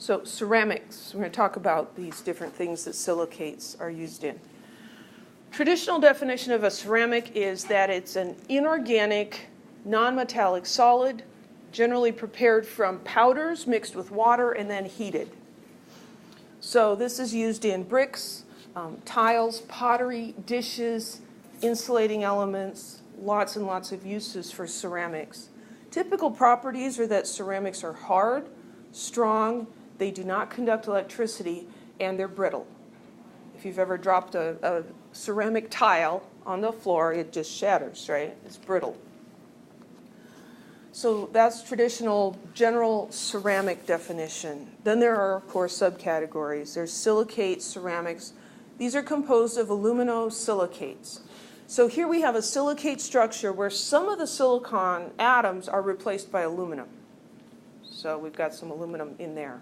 So ceramics, we're going to talk about these different things that silicates are used in. Traditional definition of a ceramic is that it's an inorganic, non-metallic solid, generally prepared from powders mixed with water and then heated. So this is used in bricks, tiles, pottery, dishes, insulating elements, lots and lots of uses for ceramics. Typical properties are that ceramics are hard, strong, they do not conduct electricity, and they're brittle. If you've ever dropped a ceramic tile on the floor, it just shatters, right? It's brittle. So that's traditional general ceramic definition. Then there are, of course, subcategories. There's silicate ceramics. These are composed of aluminosilicates. So here we have a silicate structure where some of the silicon atoms are replaced by aluminum. So we've got some aluminum in there.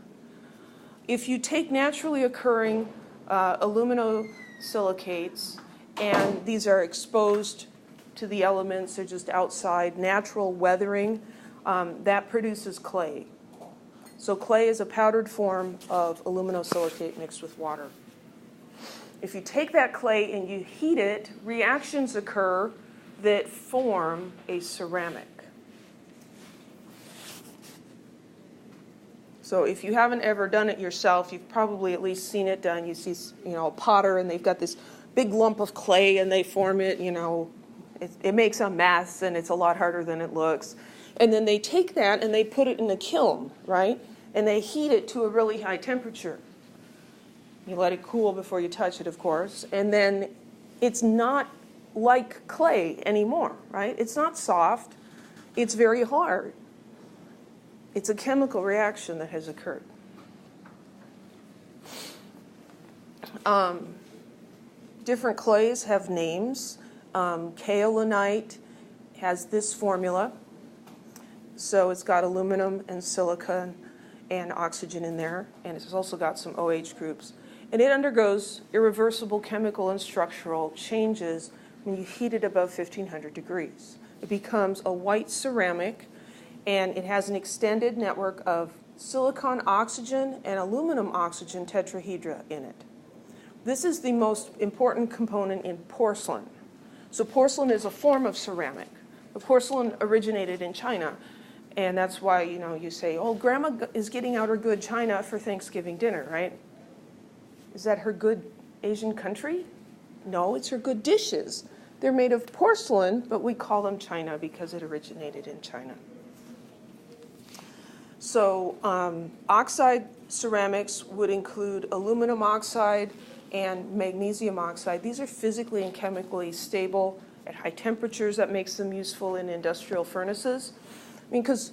If you take naturally occurring aluminosilicates, and these are exposed to the elements, they're just outside, natural weathering, that produces clay. So clay is a powdered form of aluminosilicate mixed with water. If you take that clay and you heat it, reactions occur that form a ceramic. So if you haven't ever done it yourself, you've probably at least seen it done. You see, a potter, and they've got this big lump of clay, and they form it, it makes a mess, and it's a lot harder than it looks. And then they take that, and they put it in a kiln, right? And they heat it to a really high temperature. You let it cool before you touch it, of course. And then it's not like clay anymore, right? It's not soft. It's very hard. It's a chemical reaction that has occurred. Different clays have names. Kaolinite has this formula. So it's got aluminum and silicon and oxygen in there. And it's also got some OH groups. And it undergoes irreversible chemical and structural changes when you heat it above 1500 degrees. It becomes a white ceramic, and it has an extended network of silicon oxygen and aluminum oxygen tetrahedra in it. This is the most important component in porcelain. So porcelain is a form of ceramic. The porcelain originated in China, and that's why, you say, oh, Grandma is getting out her good china for Thanksgiving dinner, right? Is that her good Asian country? No, it's her good dishes. They're made of porcelain, but we call them china because it originated in China. So oxide ceramics would include aluminum oxide and magnesium oxide. These are physically and chemically stable at high temperatures. That makes them useful in industrial furnaces. Because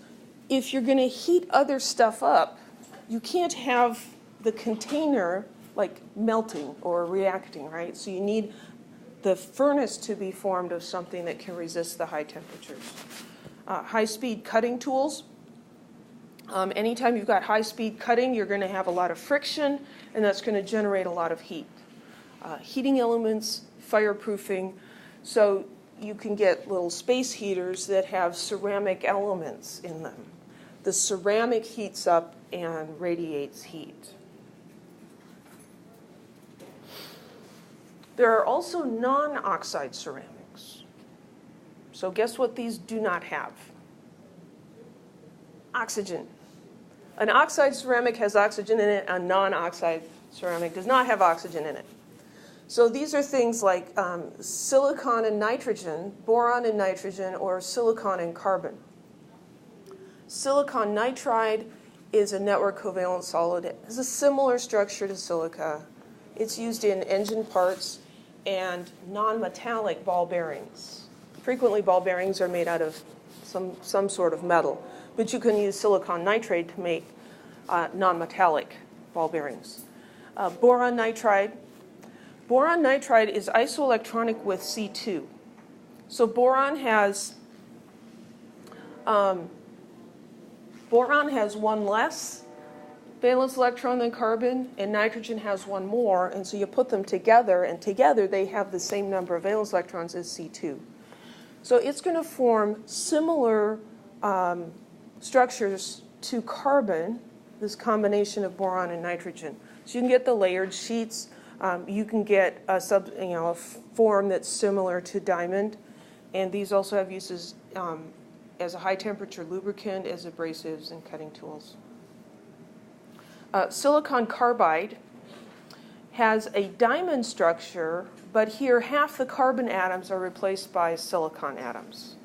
if you're going to heat other stuff up, you can't have the container like melting or reacting, right? So you need the furnace to be formed of something that can resist the high temperatures. High-speed cutting tools. Anytime you've got high-speed cutting, you're going to have a lot of friction, and that's going to generate a lot of heat. Heating elements, fireproofing. So you can get little space heaters that have ceramic elements in them. The ceramic heats up and radiates heat. There are also non-oxide ceramics. So guess what these do not have? Oxygen. An oxide ceramic has oxygen in it. A non-oxide ceramic does not have oxygen in it. So these are things like silicon and nitrogen, boron and nitrogen, or silicon and carbon. Silicon nitride is a network covalent solid. It has a similar structure to silica. It's used in engine parts and non-metallic ball bearings. Frequently, ball bearings are made out of some sort of metal, but you can use silicon nitride to make non-metallic ball bearings. Boron nitride. Boron nitride is isoelectronic with C2. So boron has one less valence electron than carbon, and nitrogen has one more, and so you put them together, and together they have the same number of valence electrons as C2. So it's going to form similar structures to carbon this combination of boron and nitrogen. So you can get the layered sheets. You can get a form that's similar to diamond, and these also have uses as a high-temperature lubricant, as abrasives, and cutting tools. Silicon carbide has a diamond structure, but here half the carbon atoms are replaced by silicon atoms.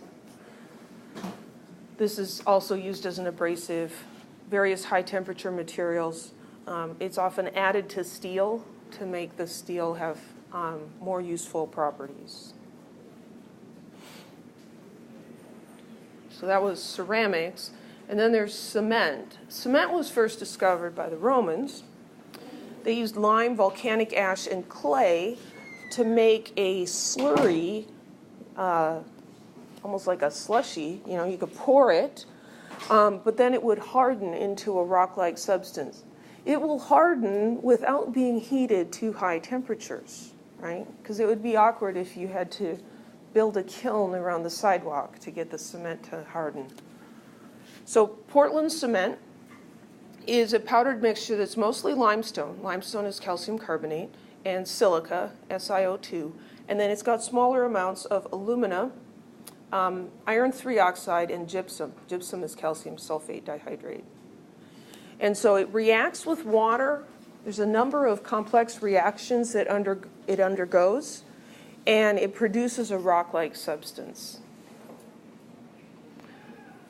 This is also used as an abrasive, various high-temperature materials. It's often added to steel to make the steel have more useful properties. So that was ceramics. And then there's cement. Cement was first discovered by the Romans. They used lime, volcanic ash, and clay to make a slurry, almost like a slushy. You could pour it, but then it would harden into a rock-like substance. It will harden without being heated to high temperatures, right? Because it would be awkward if you had to build a kiln around the sidewalk to get the cement to harden. So Portland cement is a powdered mixture that's mostly limestone. Limestone is calcium carbonate, and silica, SiO2. And then it's got smaller amounts of alumina, iron 3 oxide, and gypsum. Gypsum is calcium sulfate dihydrate. And so it reacts with water. There's a number of complex reactions that it undergoes, and it produces a rock-like substance.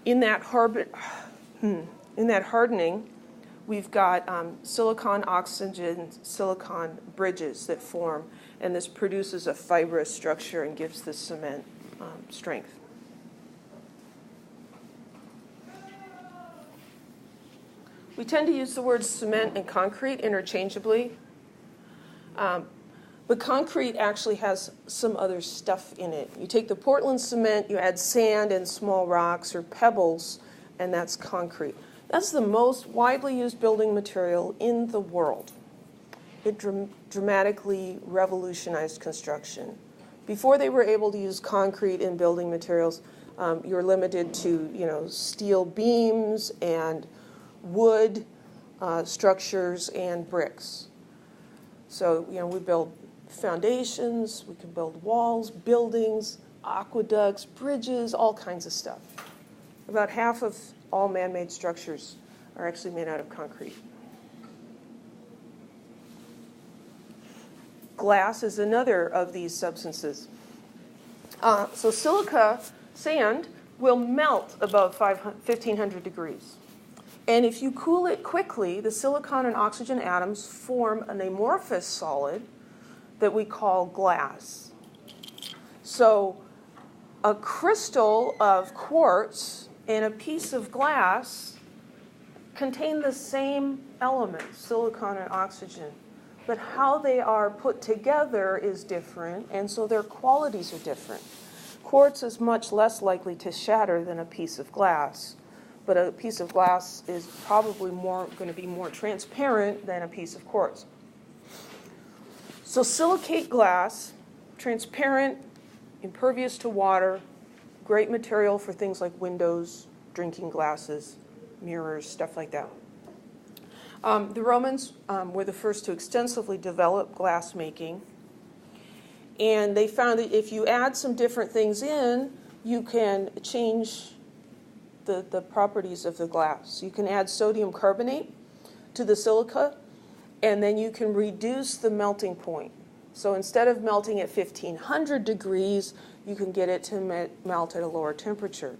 In that hardening, we've got silicon-oxygen silicon bridges that form, and this produces a fibrous structure and gives the cement strength. We tend to use the words cement and concrete interchangeably, but concrete actually has some other stuff in it. You take the Portland cement, you add sand and small rocks or pebbles, and that's concrete. That's the most widely used building material in the world. It dramatically revolutionized construction. Before they were able to use concrete in building materials, you were limited to steel beams and wood structures and bricks. So we build foundations, we can build walls, buildings, aqueducts, bridges, all kinds of stuff. About half of all man-made structures are actually made out of concrete. Glass is another of these substances. So silica sand will melt above 1,500 degrees. And if you cool it quickly, the silicon and oxygen atoms form an amorphous solid that we call glass. So a crystal of quartz and a piece of glass contain the same elements, silicon and oxygen. But how they are put together is different, and so their qualities are different. Quartz is much less likely to shatter than a piece of glass, but a piece of glass is probably going to be more transparent than a piece of quartz. So silicate glass, transparent, impervious to water, great material for things like windows, drinking glasses, mirrors, stuff like that. The Romans were the first to extensively develop glass making, and they found that if you add some different things in, you can change the properties of the glass. You can add sodium carbonate to the silica, and then you can reduce the melting point. So instead of melting at 1,500 degrees, you can get it to melt at a lower temperature.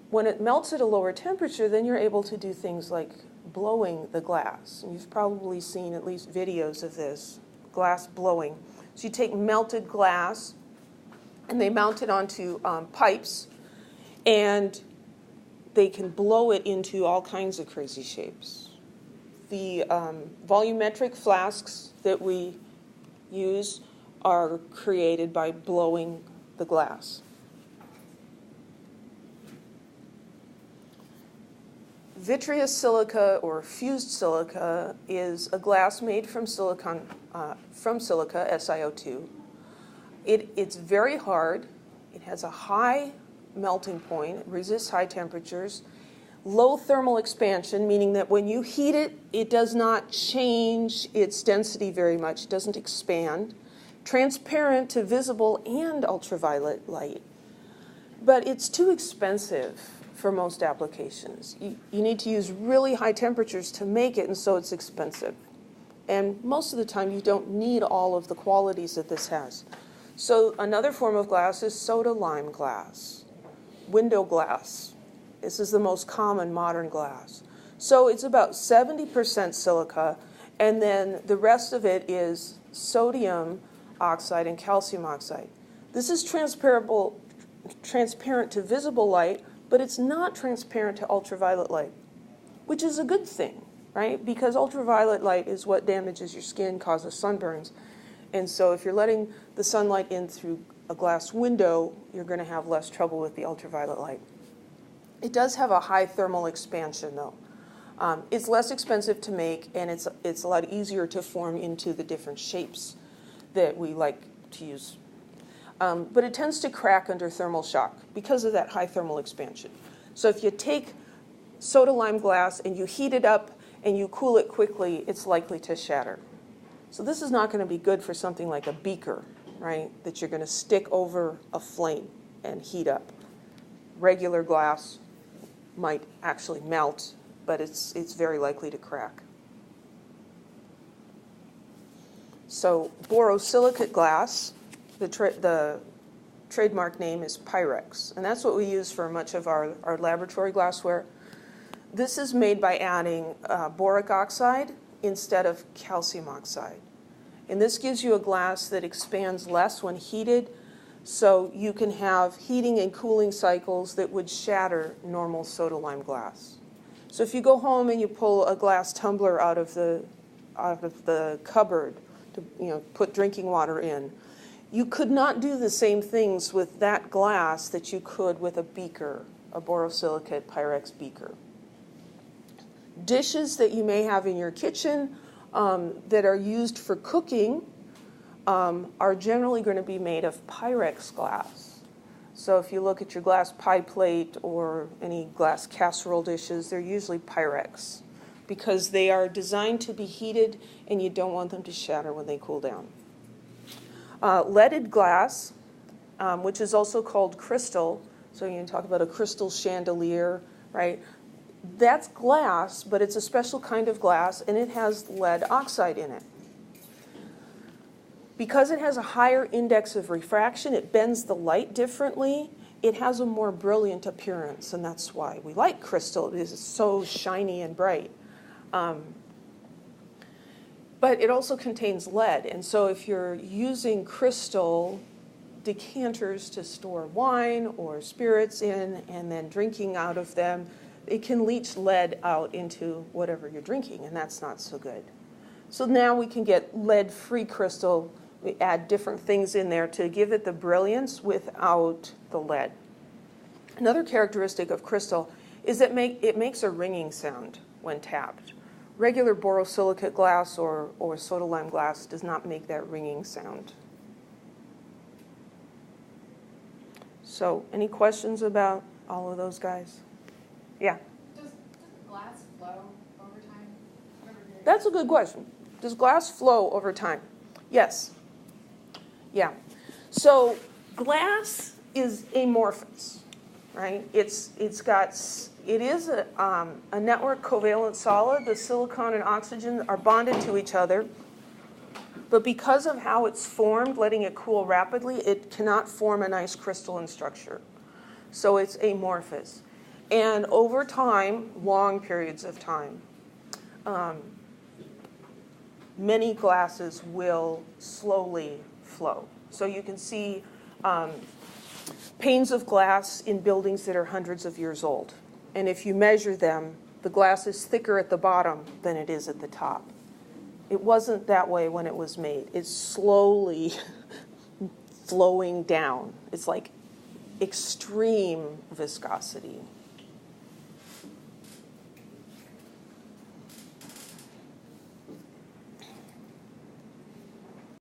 When it melts at a lower temperature, then you're able to do things like blowing the glass. And you've probably seen at least videos of this, glass blowing. So you take melted glass, and they mount it onto pipes, and they can blow it into all kinds of crazy shapes. The volumetric flasks that we use are created by blowing the glass. Vitreous silica or fused silica is a glass made from silica, SiO2. It's very hard. It has a high melting point. It resists high temperatures. Low thermal expansion, meaning that when you heat it, it does not change its density very much. It doesn't expand. Transparent to visible and ultraviolet light. But it's too expensive for most applications. You need to use really high temperatures to make it, and so it's expensive. And most of the time, you don't need all of the qualities that this has. So another form of glass is soda lime glass, window glass. This is the most common modern glass. So it's about 70% silica, and then the rest of it is sodium oxide and calcium oxide. This is transparent to visible light, but it's not transparent to ultraviolet light, which is a good thing, right? Because ultraviolet light is what damages your skin, causes sunburns. And so if you're letting the sunlight in through a glass window, you're going to have less trouble with the ultraviolet light. It does have a high thermal expansion, though. It's less expensive to make, and it's a lot easier to form into the different shapes that we like to use. But it tends to crack under thermal shock because of that high thermal expansion. So if you take soda lime glass and you heat it up and you cool it quickly, it's likely to shatter. So this is not going to be good for something like a beaker, right, that you're going to stick over a flame and heat up. Regular glass might actually melt, but it's very likely to crack. So borosilicate glass, the trademark name is Pyrex, and that's what we use for much of our laboratory glassware. This is made by adding boric oxide instead of calcium oxide. And this gives you a glass that expands less when heated, so you can have heating and cooling cycles that would shatter normal soda lime glass. So if you go home and you pull a glass tumbler out of the cupboard to put drinking water in, you could not do the same things with that glass that you could with a beaker, a borosilicate Pyrex beaker. Dishes that you may have in your kitchen that are used for cooking are generally going to be made of Pyrex glass. So if you look at your glass pie plate or any glass casserole dishes, they're usually Pyrex because they are designed to be heated and you don't want them to shatter when they cool down. Leaded glass, which is also called crystal, so you can talk about a crystal chandelier, right? That's glass, but it's a special kind of glass, and it has lead oxide in it. Because it has a higher index of refraction, it bends the light differently, it has a more brilliant appearance, and that's why we like crystal. It is so shiny and bright. But it also contains lead, and so if you're using crystal decanters to store wine or spirits in and then drinking out of them, it can leach lead out into whatever you're drinking, and that's not so good. So now we can get lead-free crystal. We add different things in there to give it the brilliance without the lead. Another characteristic of crystal is that it makes a ringing sound when tapped. Regular borosilicate glass or soda lime glass does not make that ringing sound. So, any questions about all of those guys? Yeah? Does glass flow over time? That's a good question. Does glass flow over time? Yes. Yeah. So glass is amorphous, right? It is a network covalent solid. The silicon and oxygen are bonded to each other. But because of how it's formed, letting it cool rapidly, it cannot form a nice crystalline structure. So it's amorphous. And over time, long periods of time, many glasses will slowly flow. So you can see panes of glass in buildings that are hundreds of years old. And if you measure them, the glass is thicker at the bottom than it is at the top. It wasn't that way when it was made. It's slowly flowing down. It's like extreme viscosity.